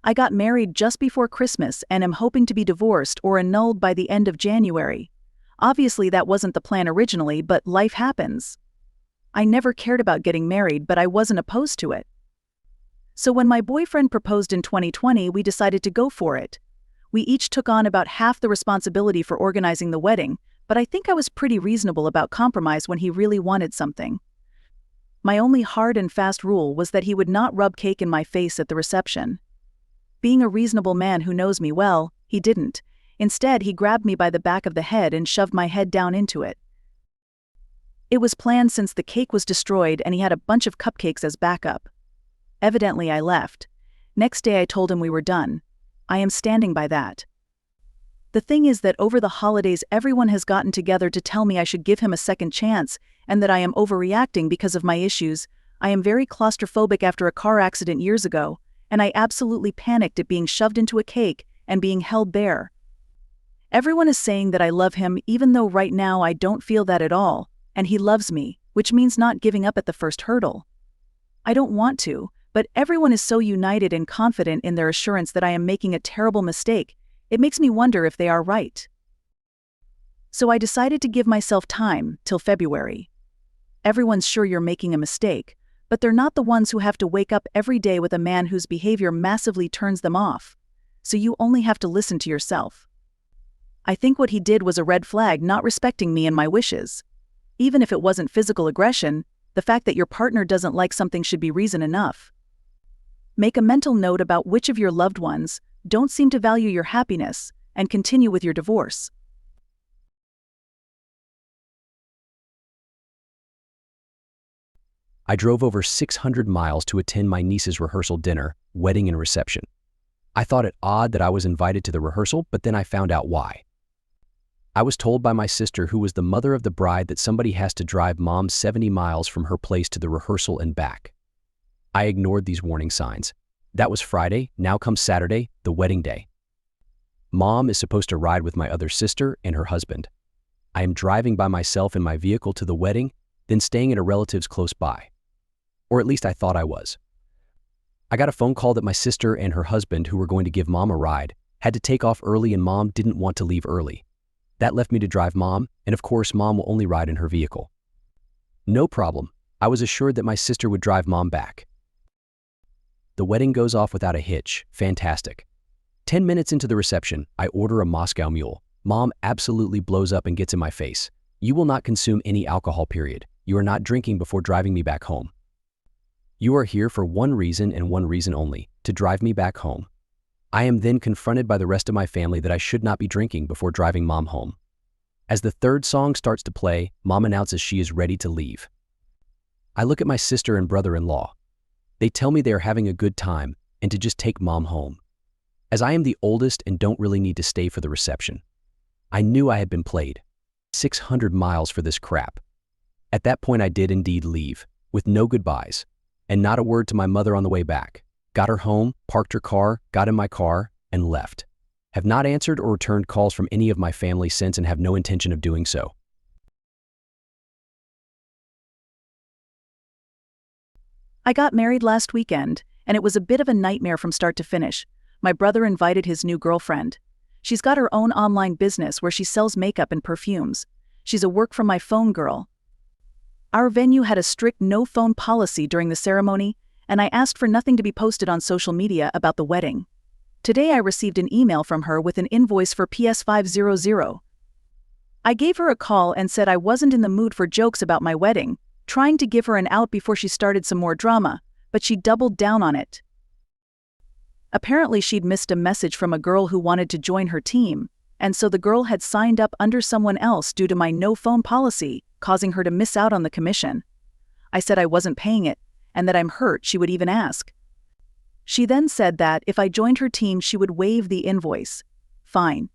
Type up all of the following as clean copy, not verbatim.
I got married just before Christmas and am hoping to be divorced or annulled by the end of January. Obviously that wasn't the plan originally, but life happens. I never cared about getting married, but I wasn't opposed to it. So when my boyfriend proposed in 2020, we decided to go for it. We each took on about half the responsibility for organizing the wedding, but I think I was pretty reasonable about compromise when he really wanted something. My only hard and fast rule was that he would not rub cake in my face at the reception. Being a reasonable man who knows me well, he didn't. Instead, he grabbed me by the back of the head and shoved my head down into it. It was planned since the cake was destroyed and he had a bunch of cupcakes as backup. Evidently, I left. Next day I told him we were done. I am standing by that. The thing is that over the holidays everyone has gotten together to tell me I should give him a second chance and that I am overreacting because of my issues. I am very claustrophobic after a car accident years ago, and I absolutely panicked at being shoved into a cake and being held there. Everyone is saying that I love him even though right now I don't feel that at all, and he loves me, which means not giving up at the first hurdle. I don't want to, but everyone is so united and confident in their assurance that I am making a terrible mistake. It makes me wonder if they are right. So I decided to give myself time, till February. Everyone's sure you're making a mistake, but they're not the ones who have to wake up every day with a man whose behavior massively turns them off. So you only have to listen to yourself. I think what he did was a red flag, not respecting me and my wishes. Even if it wasn't physical aggression, the fact that your partner doesn't like something should be reason enough. Make a mental note about which of your loved ones don't seem to value your happiness, and continue with your divorce. I drove over 600 miles to attend my niece's rehearsal dinner, wedding and reception. I thought it odd that I was invited to the rehearsal, but then I found out why. I was told by my sister, who was the mother of the bride, that somebody has to drive mom 70 miles from her place to the rehearsal and back. I ignored these warning signs. That was Friday. Now comes Saturday, the wedding day. Mom is supposed to ride with my other sister and her husband. I am driving by myself in my vehicle to the wedding, then staying at a relative's close by. Or at least I thought I was. I got a phone call that my sister and her husband, who were going to give mom a ride, had to take off early and mom didn't want to leave early. That left me to drive mom, and of course mom will only ride in her vehicle. No problem. I was assured that my sister would drive mom back. The wedding goes off without a hitch. Fantastic. 10 minutes into the reception, I order a Moscow Mule. Mom absolutely blows up and gets in my face. You will not consume any alcohol, period. You are not drinking before driving me back home. You are here for one reason and one reason only, to drive me back home. I am then confronted by the rest of my family that I should not be drinking before driving mom home. As the third song starts to play, mom announces she is ready to leave. I look at my sister and brother-in-law. They tell me they are having a good time and to just take mom home. As I am the oldest and don't really need to stay for the reception, I knew I had been played. 600 miles for this crap. At that point I did indeed leave, with no goodbyes, and not a word to my mother on the way back. Got her home, parked her car, got in my car, and left. Have not answered or returned calls from any of my family since and have no intention of doing so. I got married last weekend, and it was a bit of a nightmare from start to finish. My brother invited his new girlfriend. She's got her own online business where she sells makeup and perfumes. She's a work from my phone girl. Our venue had a strict no-phone policy during the ceremony, and I asked for nothing to be posted on social media about the wedding. Today I received an email from her with an invoice for PS500. I gave her a call and said I wasn't in the mood for jokes about my wedding, trying to give her an out before she started some more drama, but she doubled down on it. Apparently she'd missed a message from a girl who wanted to join her team, and so the girl had signed up under someone else due to my no-phone policy, causing her to miss out on the commission. I said I wasn't paying it, and that I'm hurt she would even ask. She then said that if I joined her team she would waive the invoice. Fine.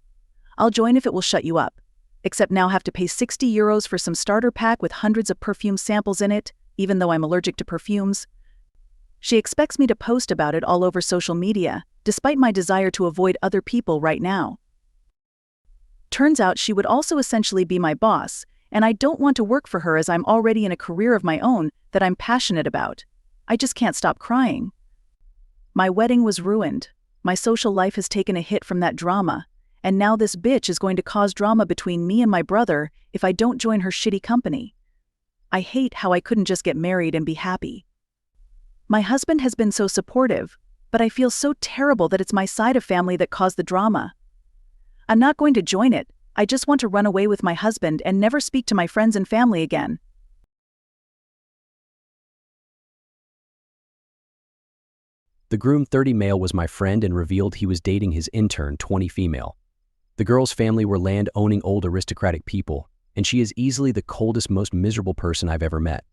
I'll join if it will shut you up. Except now have to pay €60 for some starter pack with hundreds of perfume samples in it, even though I'm allergic to perfumes. She expects me to post about it all over social media, despite my desire to avoid other people right now. Turns out she would also essentially be my boss, and I don't want to work for her as I'm already in a career of my own that I'm passionate about. I just can't stop crying. My wedding was ruined. My social life has taken a hit from that drama, and now this bitch is going to cause drama between me and my brother if I don't join her shitty company. I hate how I couldn't just get married and be happy. My husband has been so supportive, but I feel so terrible that it's my side of family that caused the drama. I'm not going to join it. I just want to run away with my husband and never speak to my friends and family again. The groom 30 male was my friend and revealed he was dating his intern 20 female. The girl's family were land-owning old aristocratic people, and she is easily the coldest, most miserable person I've ever met.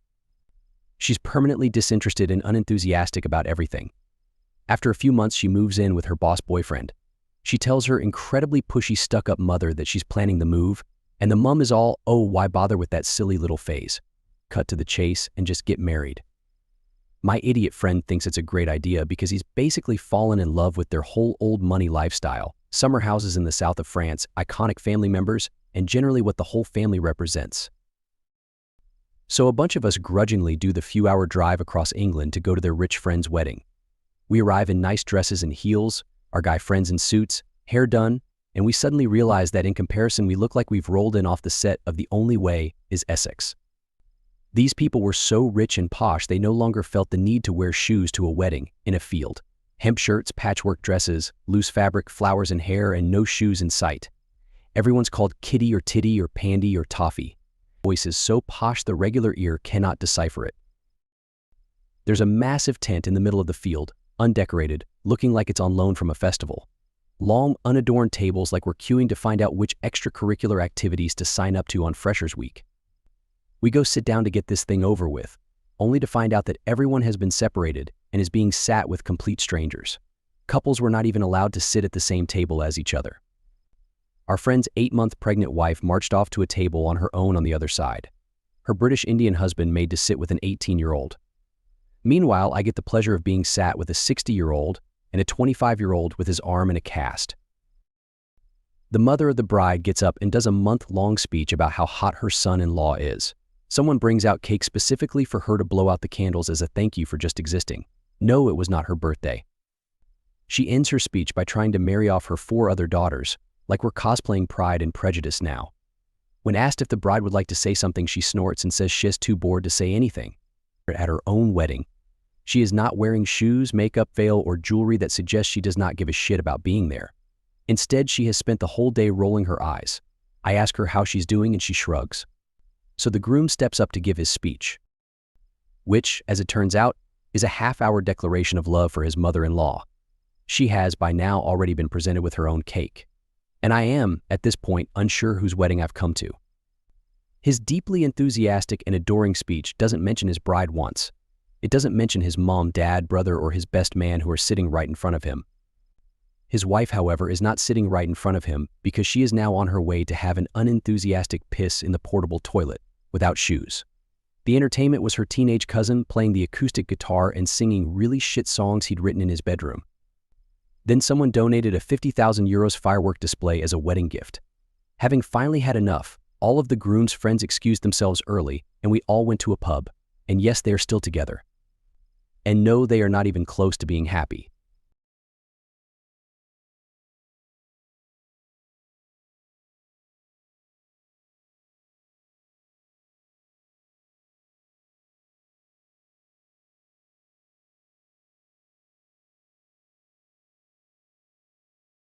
She's permanently disinterested and unenthusiastic about everything. After a few months, she moves in with her boss boyfriend. She tells her incredibly pushy, stuck-up mother that she's planning the move, and the mum is all, "Oh, why bother with that silly little phase? Cut to the chase and just get married." My idiot friend thinks it's a great idea because he's basically fallen in love with their whole old money lifestyle, summer houses in the south of France, iconic family members, and generally what the whole family represents. So a bunch of us grudgingly do the few-hour drive across England to go to their rich friend's wedding. We arrive in nice dresses and heels, our guy friends in suits, hair done, and we suddenly realize that in comparison we look like we've rolled in off the set of The Only Way is Essex. These people were so rich and posh they no longer felt the need to wear shoes to a wedding in a field. Hemp shirts, patchwork dresses, loose fabric, flowers and hair, and no shoes in sight. Everyone's called kitty or titty or pandy or toffee. Voice is so posh the regular ear cannot decipher it. There's a massive tent in the middle of the field, undecorated, looking like it's on loan from a festival. Long, unadorned tables like we're queuing to find out which extracurricular activities to sign up to on Freshers Week. We go sit down to get this thing over with, only to find out that everyone has been separated and is being sat with complete strangers. Couples were not even allowed to sit at the same table as each other. Our friend's 8-month pregnant wife marched off to a table on her own on the other side. Her British Indian husband made to sit with an 18-year-old. Meanwhile, I get the pleasure of being sat with a 60-year-old and a 25-year-old with his arm in a cast. The mother of the bride gets up and does a month-long speech about how hot her son-in-law is. Someone brings out cake specifically for her to blow out the candles as a thank you for just existing. No, it was not her birthday. She ends her speech by trying to marry off her 4 other daughters, like we're cosplaying Pride and Prejudice now. When asked if the bride would like to say something, she snorts and says she's too bored to say anything. At her own wedding, she is not wearing shoes, makeup, veil, or jewelry that suggests she does not give a shit about being there. Instead, she has spent the whole day rolling her eyes. I ask her how she's doing and she shrugs. So the groom steps up to give his speech, which, as it turns out, is a half-hour declaration of love for his mother-in-law. She has by now already been presented with her own cake. And I am, at this point, unsure whose wedding I've come to. His deeply enthusiastic and adoring speech doesn't mention his bride once. It doesn't mention his mom, dad, brother, or his best man who are sitting right in front of him. His wife, however, is not sitting right in front of him because she is now on her way to have an unenthusiastic piss in the portable toilet, without shoes. The entertainment was her teenage cousin playing the acoustic guitar and singing really shit songs he'd written in his bedroom. Then someone donated a 50,000 euros firework display as a wedding gift. Having finally had enough, all of the groom's friends excused themselves early and we all went to a pub. And yes, they are still together. And no, they are not even close to being happy.